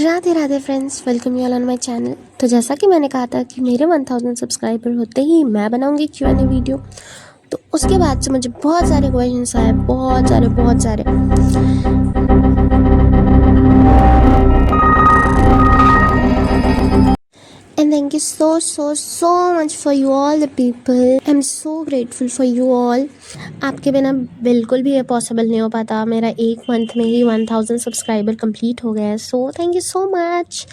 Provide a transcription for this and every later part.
Radhe Radhe friends, welcome you all on my channel. तो जैसा कि मैंने कहा था कि मेरे 1000 सब्सक्राइबर होते ही मैं बनाऊंगी Q&A वीडियो। तो उसके बाद से मुझे बहुत सारे क्वेश्चंस आए, बहुत सारे। And thank you so much for you all the people. I'm so grateful for you all. आपके बिना बिल्कुल भी ये पॉसिबल नहीं हो पाता। मेरा एक मंथ में ही 1000 सब्सक्राइबर कंप्लीट हो गया है। So thank you so much.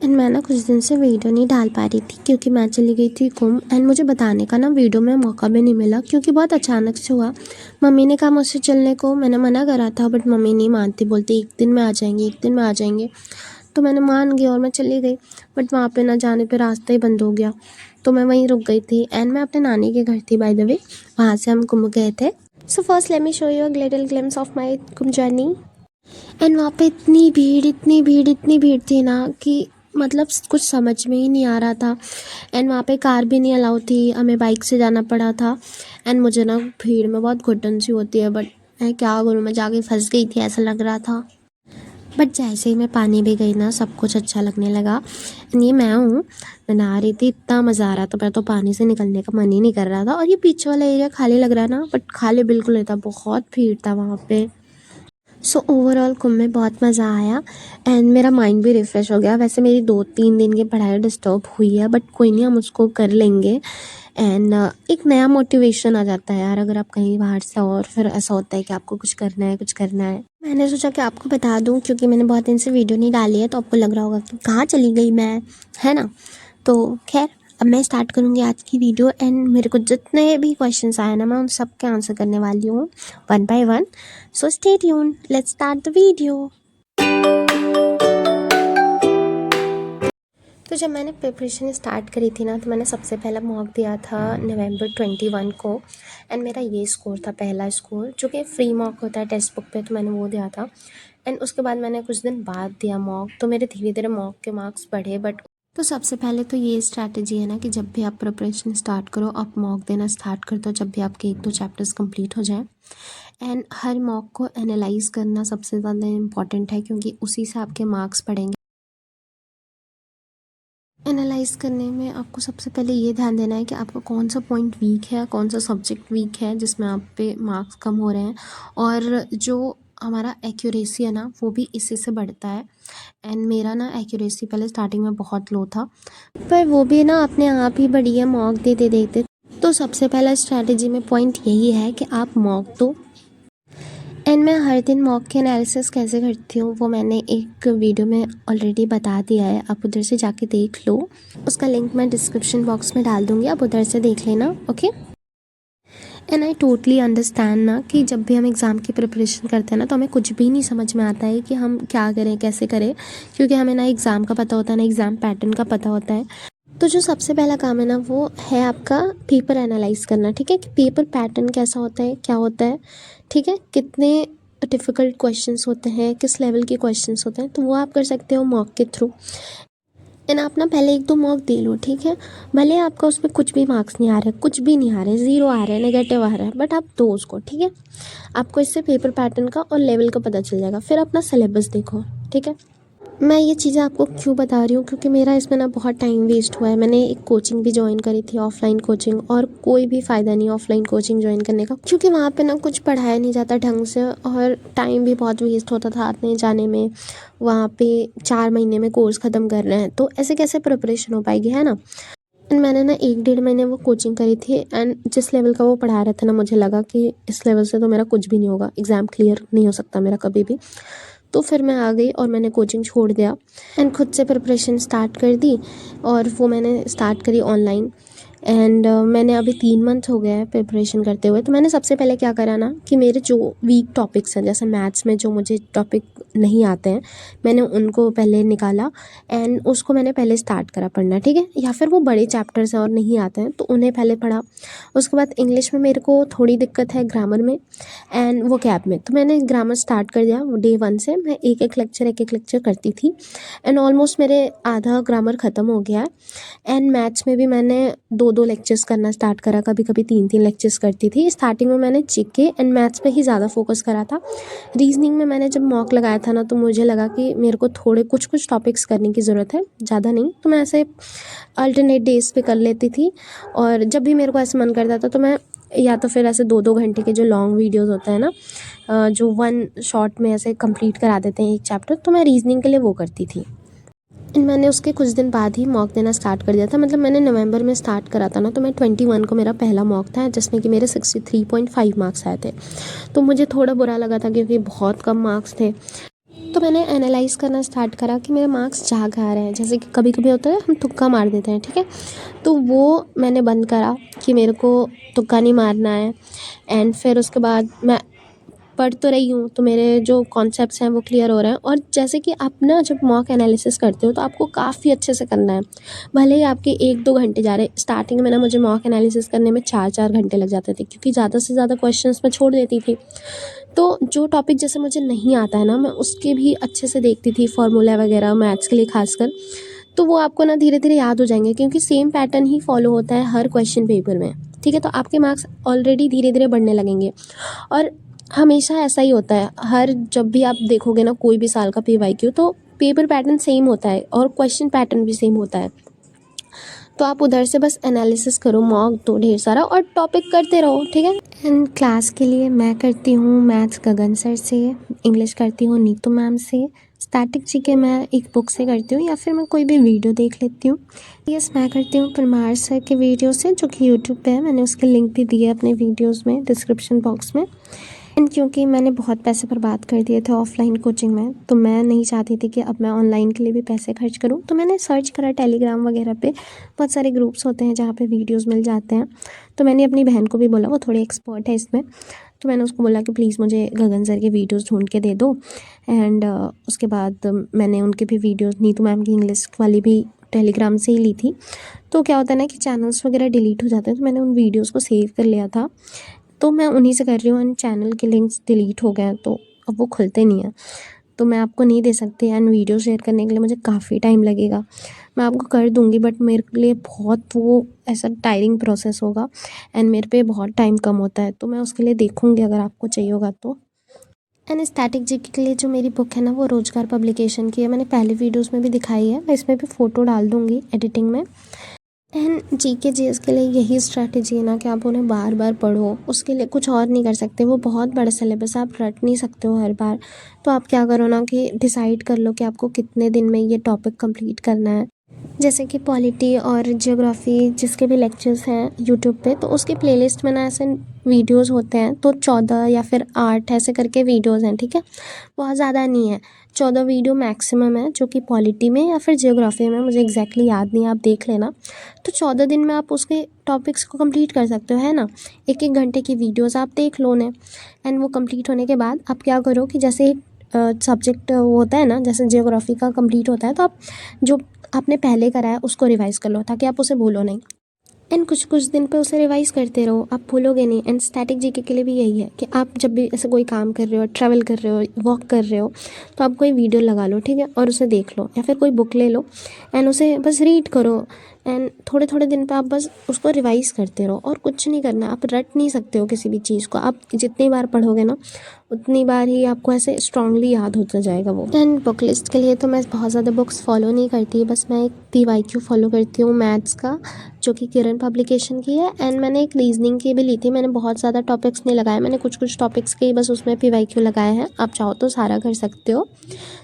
And मैं ना कुछ दिन से वीडियो नहीं डाल पा रही थी क्योंकि मैं चली गई थी घूम। एंड मुझे बताने का ना वीडियो में मौका भी नहीं मिला क्योंकि बहुत अचानक से हुआ। मम्मी ने कहा मुझसे चलने को, मैंने मना करा था बट मम्मी नहीं मानती, बोलती एक दिन में आ जाएंगे, एक दिन में आ जाएंगे। तो मैंने मान गई और मैं चली गई। बट वहाँ पे ना जाने पे रास्ता ही बंद हो गया, तो मैं वहीं रुक गई थी। एंड मैं अपने नानी के घर थी बाय द वे, वहाँ से हम कुंभ गए थे। So first let me show you a little glimpse of my Kumbh journey. And वहाँ पे इतनी भीड़ थी ना कि मतलब कुछ समझ में ही नहीं आ रहा था। एंड वहाँ पे कार भी नहीं अलाउ थी, हमें बाइक से जाना पड़ा था। एंड मुझे ना भीड़ में बहुत घुटन सी होती है, बट मैं क्या करूँ, मैं जाके फंस गई थी ऐसा लग रहा था। बट जैसे ही मैं पानी में गई ना, सब कुछ अच्छा लगने लगा। एंड ये मैं हूँ, मैं नहा रही थी, इतना मज़ा आ रहा था। मैं तो पानी से निकलने का मन ही नहीं कर रहा था। और ये पीछे वाला एरिया खाली लग रहा है ना, बट खाली बिल्कुल नहीं था, बहुत भीड़ था वहाँ पे। सो ओवरऑल कुंभ में बहुत मज़ा आया एंड मेरा माइंड भी रिफ़्रेश हो गया। वैसे मेरी 2-3 दिन की पढ़ाई डिस्टर्ब हुई है, बट कोई नहीं, हम उसको कर लेंगे। एंड एक नया मोटिवेशन आ जाता है यार, अगर आप कहीं बाहर से और फिर ऐसा होता है कि आपको कुछ करना है, कुछ करना है। मैंने सोचा कि आपको बता दूं क्योंकि मैंने बहुत दिन से वीडियो नहीं डाली है, तो आपको लग रहा होगा कि कहाँ चली गई मैं, है ना। तो खैर, अब मैं स्टार्ट करूँगी आज की वीडियो। एंड मेरे को जितने भी क्वेश्चंस आए ना, मैं उन सब के आंसर करने वाली हूँ one by one. So stay tune, let's start the video. तो जब मैंने प्रिपरेशन स्टार्ट करी थी ना, तो मैंने सबसे पहला मॉक दिया था नवंबर 21 को। एंड मेरा ये स्कोर था, पहला स्कोर, जो कि फ्री मॉक होता है टेक्स्ट बुक पे, तो मैंने वो दिया था। एंड उसके बाद मैंने कुछ दिन बाद दिया मॉक, तो मेरे धीरे धीरे मॉक के मार्क्स बढ़े। बट तो सबसे पहले तो ये स्ट्रैटेजी है ना कि जब भी आप प्रिपरेशन स्टार्ट करो, आप मॉक देना स्टार्ट कर दो जब भी आपके 1-2 चैप्टर्स कंप्लीट हो जाए। एंड हर मॉक को एनालाइज करना सबसे ज़्यादा इम्पॉर्टेंट है क्योंकि उसी से आपके मार्क्स बढ़ेंगे। एनालाइज करने में आपको सबसे पहले ये ध्यान देना है कि आपका कौन सा पॉइंट वीक है, कौन सा सब्जेक्ट वीक है जिसमें आप पे मार्क्स कम हो रहे हैं। और जो हमारा एक्यूरेसी है ना, वो भी इसी से बढ़ता है। एंड मेरा ना एक्यूरेसी पहले स्टार्टिंग में बहुत लो था, पर वो भी ना अपने आप ही बढ़ी है मॉक देते देते। तो सबसे पहला स्ट्रैटेजी में पॉइंट यही है कि आप मॉक दो। एंड मैं हर दिन मॉक के एनालिसिस कैसे करती हूँ वो मैंने एक वीडियो में ऑलरेडी बता दिया है, आप उधर से जाके देख लो। उसका लिंक मैं डिस्क्रिप्शन बॉक्स में डाल दूँगी, आप उधर से देख लेना, okay. And I totally understand ना कि जब भी हम एग्ज़ाम की प्रिपरेशन करते हैं ना, तो हमें कुछ भी नहीं समझ में आता है कि हम क्या करें, कैसे करें, क्योंकि हमें ना एग्ज़ाम का पता होता है, ना एग्ज़ाम पैटर्न का पता होता है। तो जो सबसे पहला काम है ना, वो है आपका पेपर एनालाइज करना, ठीक है, कि पेपर पैटर्न कैसा होता है, क्या होता है, ठीक है, कितने डिफ़िकल्ट क्वेश्चंस होते हैं, किस लेवल के क्वेश्चंस होते हैं। तो वो आप कर सकते हो मॉक के थ्रू। एंड आप ना पहले 1-2 मॉक दे लो, ठीक है। भले आपका उसमें कुछ भी मार्क्स नहीं आ रहे, कुछ भी नहीं आ रहे, ज़ीरो आ रहा है, नेगेटिव आ रहा है, बट आप दो उसको, ठीक है। आपको इससे पेपर पैटर्न का और लेवल का पता चल जाएगा। फिर अपना सिलेबस देखो, ठीक है। मैं ये चीज़ें आपको क्यों बता रही हूँ, क्योंकि मेरा इसमें ना बहुत टाइम वेस्ट हुआ है। मैंने एक कोचिंग भी ज्वाइन करी थी, ऑफलाइन कोचिंग, और कोई भी फ़ायदा नहीं ऑफलाइन कोचिंग ज्वाइन करने का, क्योंकि वहाँ पे ना कुछ पढ़ाया नहीं जाता ढंग से और टाइम भी बहुत वेस्ट होता था आने जाने में। वहाँ पे 4 महीने में कोर्स ख़त्म कर रहे हैं, तो ऐसे कैसे प्रिपरेशन हो पाएगी, है ना। एंड मैंने ना 1-1.5 महीने वो कोचिंग करी थी। एंड जिस लेवल का वो पढ़ा रहे थे ना, मुझे लगा कि इस लेवल से तो मेरा कुछ भी नहीं होगा, एग्ज़ाम क्लियर नहीं हो सकता मेरा कभी भी। तो फिर मैं आ गई और मैंने कोचिंग छोड़ दिया एंड खुद से प्रिपरेशन स्टार्ट कर दी। और वो मैंने स्टार्ट करी ऑनलाइन। एंड मैंने अभी 3 मंथ हो गए हैं प्रिपरेशन करते हुए। तो मैंने सबसे पहले क्या करा ना कि मेरे जो वीक टॉपिक्स हैं, जैसे मैथ्स में जो मुझे टॉपिक नहीं आते हैं, मैंने उनको पहले निकाला एंड उसको मैंने पहले स्टार्ट करा पढ़ना, ठीक है। या फिर वो बड़े चैप्टर्स हैं और नहीं आते हैं, तो उन्हें पहले पढ़ा। उसके बाद इंग्लिश में मेरे को थोड़ी दिक्कत है, ग्रामर में एंड वो कैब में, तो मैंने ग्रामर स्टार्ट कर दिया। डे 1 से मैं एक एक लेक्चर करती थी। एंड ऑलमोस्ट मेरे आधा ग्रामर ख़त्म हो गया है। एंड मैथ्स में भी मैंने 2-2 लेक्चर्स करना स्टार्ट करा, कभी-कभी 3-3 लेक्चर्स करती थी। स्टार्टिंग में मैंने जीके एंड मैथ्स पे ही ज़्यादा फोकस करा था। रीज़निंग में मैंने जब मॉक लगाया था ना, तो मुझे लगा कि मेरे को थोड़े कुछ-कुछ टॉपिक्स करने की ज़रूरत है, ज़्यादा नहीं। तो मैं ऐसे अल्टरनेट डेज़ पे कर लेती थी, और जब भी मेरे को ऐसे मन करता था तो मैं या तो फिर ऐसे 2-2 घंटे के जो लॉन्ग वीडियोज़ होते हैं ना, जो 1 शॉट में ऐसे कंप्लीट करा देते हैं एक चैप्टर, तो मैं रीज़निंग के लिए वो करती थी। एंड मैंने उसके कुछ दिन बाद ही मॉक देना स्टार्ट कर दिया था। मतलब मैंने नवंबर में स्टार्ट करा था ना, तो मैं 21 को मेरा पहला मॉक था, जिसमें कि मेरे 63.5 मार्क्स आए थे। तो मुझे थोड़ा बुरा लगा था क्योंकि बहुत कम मार्क्स थे। तो मैंने एनालाइज़ करना स्टार्ट करा कि मेरे मार्क्स जा कहाँ रहे हैं। जैसे कि कभी-कभी होता है हम तुक्का मार देते हैं, ठीक है? तो वो मैंने बंद करा कि मेरे को तुक्का नहीं मारना है। एंड फिर उसके बाद मैं पढ़ तो रही हूँ, तो मेरे जो कॉन्सेप्ट्स हैं वो क्लियर हो रहे हैं। और जैसे कि आप ना जब मॉक एनालिसिस करते हो तो आपको काफ़ी अच्छे से करना है। भले ही आपके 1-2 घंटे जा रहे हैं। स्टार्टिंग में ना मुझे मॉक एनालिसिस करने में 4-4 घंटे लग जाते थे, क्योंकि ज़्यादा से ज़्यादा क्वेश्चंस मैं छोड़ देती थी। तो जो टॉपिक जैसे मुझे नहीं आता है ना, मैं उसके भी अच्छे से देखती थी, फार्मूला वगैरह मैथ्स के लिए खासकर। तो वो आपको ना धीरे-धीरे याद हो जाएँगे, क्योंकि सेम पैटर्न ही फॉलो होता है हर क्वेश्चन पेपर में, ठीक है? तो आपके मार्क्स ऑलरेडी धीरे-धीरे बढ़ने लगेंगे। और हमेशा ऐसा ही होता है, हर जब भी आप देखोगे ना कोई भी साल का पीवाईक्यू, तो पेपर पैटर्न सेम होता है और क्वेश्चन पैटर्न भी सेम होता है। तो आप उधर से बस एनालिसिस करो, मॉक दो ढेर सारा और टॉपिक करते रहो, ठीक है? एंड क्लास के लिए मैं करती हूँ मैथ्स गगन सर से, इंग्लिश करती हूँ नीतू मैम से, स्टैटिक जीके मैं एक बुक से करती हूँ या फिर मैं कोई भी वीडियो देख लेती हूँ। यस, मैं करती हूँ परमार सर के वीडियो से, जो कि यूट्यूब पे है। मैंने उसके लिंक भी दिए अपने वीडियोज़ में डिस्क्रिप्शन बॉक्स में। एंड क्योंकि मैंने बहुत पैसे बर्बाद कर दिए थे ऑफ़लाइन कोचिंग में, तो मैं नहीं चाहती थी कि अब मैं ऑनलाइन के लिए भी पैसे खर्च करूँ। तो मैंने सर्च करा टेलीग्राम वगैरह पे, बहुत सारे ग्रुप्स होते हैं जहाँ पे वीडियोज़ मिल जाते हैं। तो मैंने अपनी बहन को भी बोला, वो थोड़ी एक्सपर्ट है इसमें। तो मैंने उसको बोला कि प्लीज़ मुझे गगन सर के वीडियोज़ ढूँढ के दे दो। एंड उसके बाद मैंने उनके भी वीडियोज़, नीतू मैम की इंग्लिश वाली भी टेलीग्राम से ही ली थी। तो क्या होता है ना कि चैनल्स वगैरह डिलीट हो जाते हैं, तो मैंने उन वीडियोज़ को सेव कर लिया था। तो मैं उन्हीं से कर रही हूँ। एंड चैनल के लिंक्स डिलीट हो गए हैं, तो अब वो खुलते नहीं हैं। तो मैं आपको नहीं दे सकती, एंड वीडियो शेयर करने के लिए मुझे काफ़ी टाइम लगेगा। मैं आपको कर दूँगी, बट मेरे लिए बहुत वो ऐसा टायरिंग प्रोसेस होगा, एंड मेरे पे बहुत टाइम कम होता है। तो मैं उसके लिए देखूँगी अगर आपको चाहिए होगा तो। एंड स्टैटिक जीके के लिए जो मेरी बुक है ना, वो रोज़गार पब्लिकेशन की है। मैंने पहले वीडियोज़ में भी दिखाई है, मैं इसमें भी फ़ोटो डाल दूँगी एडिटिंग में। एंड जीके जीएस के लिए यही स्ट्रैटेजी है ना कि आप उन्हें बार बार पढ़ो, उसके लिए कुछ और नहीं कर सकते। वो बहुत बड़ा सिलेबस है, आप रट नहीं सकते हो हर बार। तो आप क्या करो ना कि डिसाइड कर लो कि आपको कितने दिन में ये टॉपिक कंप्लीट करना है। जैसे कि पॉलिटी और ज्योग्राफी जिसके भी लेक्चर्स हैं यूट्यूब पे, तो उसकी प्लेलिस्ट में ना ऐसे वीडियोस होते हैं, तो 14 या फिर 8 ऐसे करके वीडियोस हैं, ठीक है? बहुत ज़्यादा नहीं है, 14 वीडियो मैक्सिमम है, जो कि पॉलिटी में या फिर ज्योग्राफी में, मुझे एग्जैक्टली याद नहीं है, आप देख लेना। तो 14 दिन में आप उसके टॉपिक्स को कंप्लीट कर सकते हो, है ना? 1-1 घंटे की वीडियोज़ आप देख लो उन्हें। एंड वो कंप्लीट होने के बाद आप क्या करो कि जैसे एक सब्जेक्ट होता है ना, जैसे ज्योग्राफी का कंप्लीट होता है, तो आप जो आपने पहले करा है उसको रिवाइज़ कर लो, ताकि आप उसे भूलो नहीं। एंड कुछ दिन पे उसे रिवाइज़ करते रहो, आप भूलोगे नहीं। एंड स्टैटिक जीके के लिए भी यही है कि आप जब भी ऐसे कोई काम कर रहे हो, ट्रैवल कर रहे हो, वॉक कर रहे हो, तो आप कोई वीडियो लगा लो, ठीक है? और उसे देख लो, या फिर कोई बुक ले लो एंड उसे बस रीड करो। एंड थोड़े दिन पे आप बस उसको रिवाइज़ करते रहो, और कुछ नहीं करना। आप रट नहीं सकते हो किसी भी चीज़ को, आप जितनी बार पढ़ोगे ना, उतनी बार ही आपको ऐसे स्ट्रांगली याद होता जाएगा वो। एंड बुक लिस्ट के लिए तो मैं बहुत ज़्यादा बुक्स फॉलो नहीं करती, बस मैं एक पीवाईक्यू फॉलो करती हूँ मैथ्स का, जो कि किरण पब्लिकेशन की है। एंड मैंने एक रीजनिंग की भी ली थी। मैंने बहुत ज़्यादा टॉपिक्स नहीं लगाए, मैंने कुछ टॉपिक्स के ही बस उसमें पीवाईक्यू लगाए हैं। आप चाहो तो सारा कर सकते हो।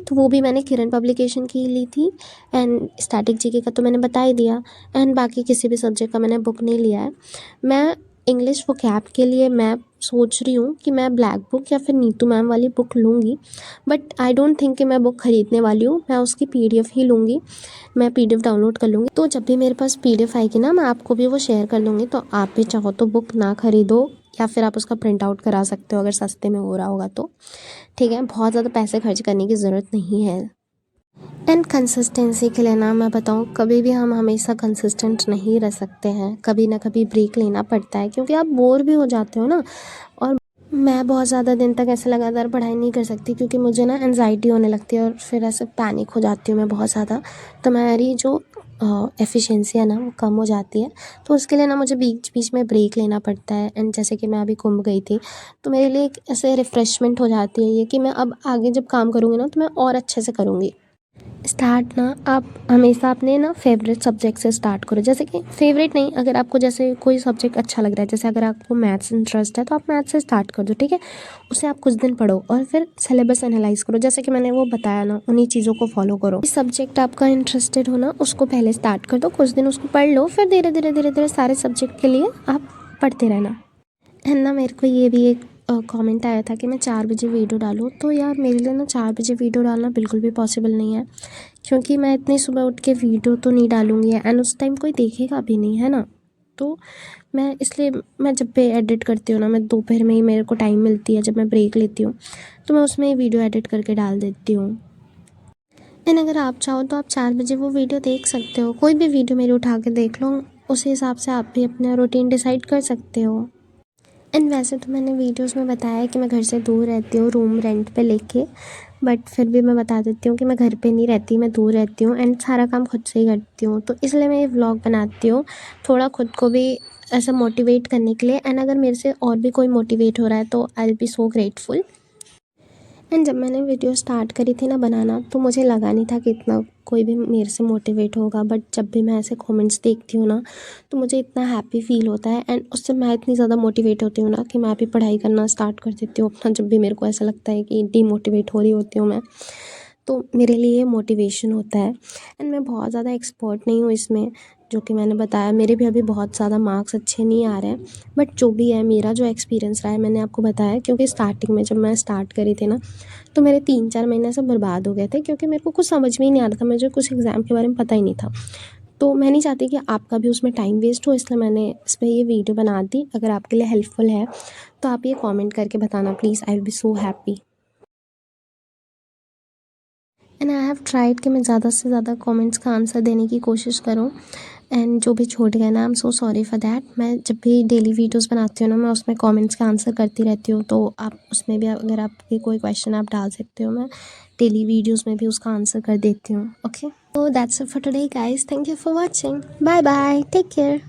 तो वो भी मैंने किरण पब्लिकेशन की ली थी। एंड स्टैटिक जीके का तो मैंने बता ही दिया। एंड बाकी किसी भी सब्जेक्ट का मैंने बुक नहीं लिया है। मैं इंग्लिश वोकैब के लिए मैं सोच रही हूँ कि मैं ब्लैक बुक या फिर नीतू मैम वाली बुक लूँगी, बट आई डोंट थिंक कि मैं बुक ख़रीदने वाली हूँ। मैं उसकी पीडीएफ ही लूँगी, मैं पीडीएफ डाउनलोड कर लूँगी। तो जब भी मेरे पास पीडीएफ आएगी ना, मैं आपको भी वो शेयर कर दूँगी। तो आप भी चाहो तो बुक ना ख़रीदो, या फिर आप उसका प्रिंट आउट करा सकते हो अगर सस्ते में हो रहा होगा तो, ठीक है? बहुत ज़्यादा पैसे खर्च करने की ज़रूरत नहीं है। एंड कंसिस्टेंसी के लिए ना मैं बताऊँ, कभी भी हम हमेशा कंसिस्टेंट नहीं रह सकते हैं, कभी ना कभी ब्रेक लेना पड़ता है, क्योंकि आप बोर भी हो जाते हो ना। और मैं बहुत ज़्यादा दिन तक ऐसे लगातार पढ़ाई नहीं कर सकती, क्योंकि मुझे ना एंजाइटी होने लगती है और फिर ऐसे पैनिक हो जाती हूँ मैं बहुत ज़्यादा। तो मेरी जो एफिशिएंसी है ना वो कम हो जाती है। तो उसके लिए ना मुझे बीच बीच में ब्रेक लेना पड़ता है। एंड जैसे कि मैं अभी कुंभ गई थी, तो मेरे लिए एक ऐसे रिफ़्रेशमेंट हो जाती है ये कि मैं अब आगे जब काम करूँगी ना तो मैं और अच्छे से करूँगी। स्टार्ट ना आप हमेशा अपने ना फेवरेट सब्जेक्ट से स्टार्ट करो। जैसे कि फेवरेट नहीं, अगर आपको जैसे कोई सब्जेक्ट अच्छा लग रहा है, जैसे अगर आपको मैथ्स इंटरेस्ट है तो आप मैथ्स से स्टार्ट कर दो, ठीक है। उसे आप कुछ दिन पढ़ो और फिर सिलेबस एनालाइज करो, जैसे कि मैंने वो बताया ना, उन्हीं चीज़ों को फॉलो करो। इस सब्जेक्ट आपका इंटरेस्टेड हो ना, उसको पहले स्टार्ट कर दो, कुछ दिन उसको पढ़ लो, फिर धीरे धीरे धीरे धीरे सारे सब्जेक्ट के लिए आप पढ़ते रहना। एंड ना मेरे को ये भी एक कमेंट आया था कि मैं 4 बजे वीडियो डालूँ, तो यार मेरे लिए ना 4 बजे वीडियो डालना बिल्कुल भी पॉसिबल नहीं है, क्योंकि मैं इतनी सुबह उठ के वीडियो तो नहीं डालूँगी एंड उस टाइम कोई देखेगा भी नहीं, है ना। तो मैं इसलिए मैं जब भी एडिट करती हूँ ना, मैं दोपहर में ही मेरे को टाइम मिलती है, जब मैं ब्रेक लेती हूँ तो मैं उसमें वीडियो एडिट करके डाल देती हूँ। एंड अगर आप चाहो तो आप 4 बजे वो वीडियो देख सकते हो, कोई भी वीडियो मेरी उठा के देख लो, उस हिसाब से आप भी अपना रूटीन डिसाइड कर सकते हो। एंड वैसे तो मैंने वीडियोस में बताया है कि मैं घर से दूर रहती हूँ रूम रेंट पे लेके, बट फिर भी मैं बता देती हूँ कि मैं घर पे नहीं रहती, मैं दूर रहती हूँ एंड सारा काम खुद से ही करती हूँ। तो इसलिए मैं ये व्लॉग बनाती हूँ, थोड़ा खुद को भी ऐसा मोटिवेट करने के लिए। एंड अगर मेरे से और भी कोई मोटिवेट हो रहा है तो I will be so grateful. And जब मैंने वीडियो स्टार्ट करी थी ना बनाना, तो मुझे लगा नहीं था कि इतना कोई भी मेरे से मोटिवेट होगा, बट जब भी मैं ऐसे कमेंट्स देखती हूँ ना, तो मुझे इतना हैप्पी फील होता है एंड उससे मैं इतनी ज़्यादा मोटिवेट होती हूँ ना कि मैं भी पढ़ाई करना स्टार्ट कर देती हूँ अपना, जब भी मेरे को ऐसा लगता है कि डीमोटिवेट हो रही होती हूँ मैं, तो मेरे लिए ये मोटिवेशन होता है। एंड मैं बहुत ज़्यादा एक्सपर्ट नहीं हूँ इसमें, जो कि मैंने बताया, मेरे भी अभी बहुत ज़्यादा मार्क्स अच्छे नहीं आ रहे हैं, बट जो भी है मेरा जो एक्सपीरियंस रहा है मैंने आपको बताया, क्योंकि स्टार्टिंग में जब मैं स्टार्ट करी थी ना, तो मेरे 3-4 महीने से बर्बाद हो गए थे, क्योंकि मेरे को कुछ समझ में ही नहीं आ रहा था, मुझे कुछ एग्ज़ाम के बारे में पता ही नहीं था। तो मैं नहीं चाहती कि आपका भी उसमें टाइम वेस्ट हो, इसलिए मैंने इस पे ये वीडियो बना दी। अगर आपके लिए हेल्पफुल है तो आप ये कमेंट करके बताना please, I will be so happy. And I have tried कि मैं ज़्यादा से ज़्यादा कमेंट्स का आंसर देने की कोशिश करूँ, एंड जो भी छूट गए ना, I am so sorry for that. मैं जब भी डेली वीडियोस बनाती हूँ ना, मैं उसमें कमेंट्स का आंसर करती रहती हूँ, तो आप उसमें भी अगर आपके कोई क्वेश्चन आप डाल सकते हो, मैं डेली वीडियोस में भी उसका आंसर कर देती हूँ। ओके, तो that's it for today guys, thank you for watching, bye bye, take care.